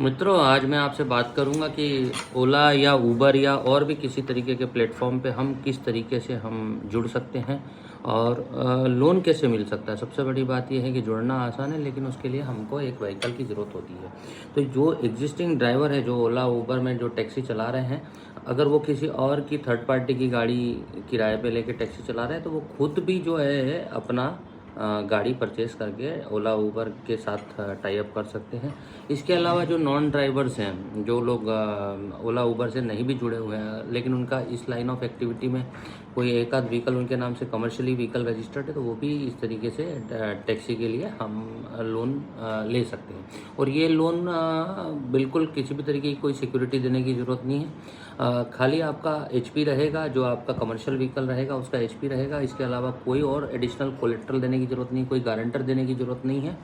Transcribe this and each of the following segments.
मित्रों, आज मैं आपसे बात करूंगा कि ओला या उबर या और भी किसी तरीके के प्लेटफॉर्म पे हम किस तरीके से हम जुड़ सकते हैं और लोन कैसे मिल सकता है। सबसे बड़ी बात यह है कि जुड़ना आसान है, लेकिन उसके लिए हमको एक व्हीकल की ज़रूरत होती है। तो जो एग्जिस्टिंग ड्राइवर है, जो ओला उबर में जो टैक्सी चला रहे हैं, अगर वो किसी और की थर्ड पार्टी की गाड़ी किराए पे लेके टैक्सी चला रहे हैं, तो वो खुद भी जो है अपना गाड़ी परचेस करके ओला उबर के साथ टाई अप कर सकते हैं। इसके अलावा जो नॉन ड्राइवर्स हैं, जो लोग ओला उबर से नहीं भी जुड़े हुए हैं, लेकिन उनका इस लाइन ऑफ एक्टिविटी में कोई एक आध व्हीकल उनके नाम से कमर्शियली व्हीकल रजिस्टर्ड है, तो वो भी इस तरीके से टैक्सी के लिए हम लोन ले सकते हैं। और ये लोन बिल्कुल किसी भी तरीके की कोई सिक्योरिटी देने की ज़रूरत नहीं है। खाली आपका एचपी रहेगा, जो आपका कमर्शियल व्हीकल रहेगा उसका एचपी रहेगा। इसके अलावा कोई और एडिशनल कोलेट्रल देने की ज़रूरत नहीं, कोई गारंटर देने की ज़रूरत नहीं है।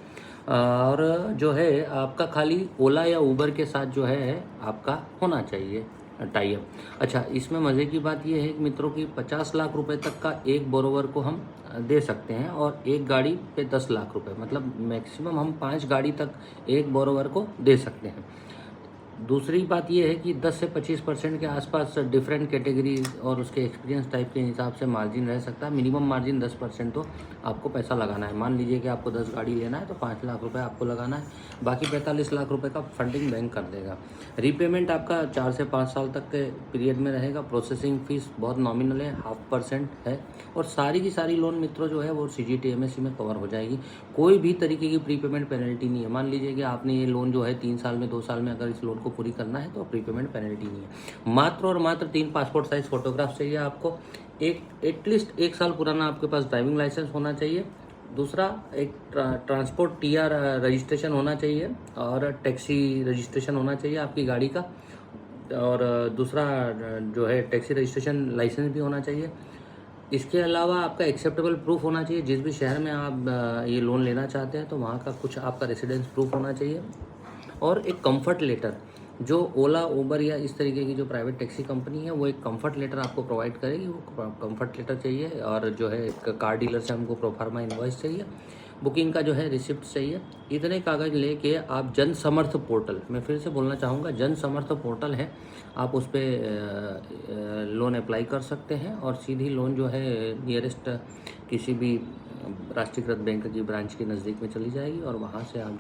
और जो है आपका खाली ओला या उबर के साथ जो है आपका होना चाहिए टाई अप। अच्छा, इसमें मज़े की बात यह है कि मित्रों की 50 लाख रुपए तक का एक बोरोवर को हम दे सकते हैं, और एक गाड़ी पे 10 लाख रुपए, मतलब मैक्सिमम हम 5 गाड़ी तक एक बोरोवर को दे सकते हैं। दूसरी बात ये है कि 10 से 25% के आसपास डिफरेंट कैटेगरी और उसके एक्सपीरियंस टाइप के हिसाब से मार्जिन रह सकता है। मिनिमम मार्जिन 10% तो आपको पैसा लगाना है। मान लीजिए कि आपको 10 गाड़ी लेना है तो 5 लाख रुपए आपको लगाना है, बाकी 45 लाख रुपए का फंडिंग बैंक कर देगा। रीपेमेंट आपका 4 से 5 साल तक के पीरियड में रहेगा। प्रोसेसिंग फीस बहुत नॉमिनल है, 0.5% है। और सारी की सारी लोन मित्रों जो है वो CGTMSE में कवर हो जाएगी। कोई भी तरीके की प्रीपेमेंट पेनल्टी नहीं है। मान लीजिए कि आपने ये लोन जो है 3 साल में 2 साल में अगर इस लोन को पूरी करना है तो प्रीपेमेंट पेनल्टी नहीं है। मात्र और मात्र 3 पासपोर्ट साइज फोटोग्राफ चाहिए आपको। एक एटलीस्ट 1 साल पुराना आपके पास ड्राइविंग लाइसेंस होना चाहिए। दूसरा, एक ट्रांसपोर्ट TR रजिस्ट्रेशन होना चाहिए, और टैक्सी रजिस्ट्रेशन होना चाहिए आपकी गाड़ी का। और दूसरा जो है टैक्सी रजिस्ट्रेशन लाइसेंस भी होना चाहिए। इसके अलावा आपका एक्सेप्टेबल प्रूफ होना चाहिए। जिस भी शहर में आप ये लोन लेना चाहते हैं तो वहाँ का कुछ आपका रेसिडेंस प्रूफ होना चाहिए। और एक कंफर्ट लेटर, जो ओला उबर या इस तरीके की जो प्राइवेट टैक्सी कंपनी है वो एक कंफर्ट लेटर आपको प्रोवाइड करेगी। वो कंफर्ट लेटर चाहिए, और जो है एक कार डीलर से हमको प्रोफार्मा इनवॉइस चाहिए, बुकिंग का जो है रिसिप्ट चाहिए। इतने कागज़ लेके आप जन समर्थ पोर्टल, मैं फिर से बोलना चाहूँगा, जन समर्थ पोर्टल है, आप उस पर लोन अप्लाई कर सकते हैं। और सीधी लोन जो है नियरेस्ट किसी भी राष्ट्रीयकृत बैंक की ब्रांच के नज़दीक में चली जाएगी, और वहाँ से आप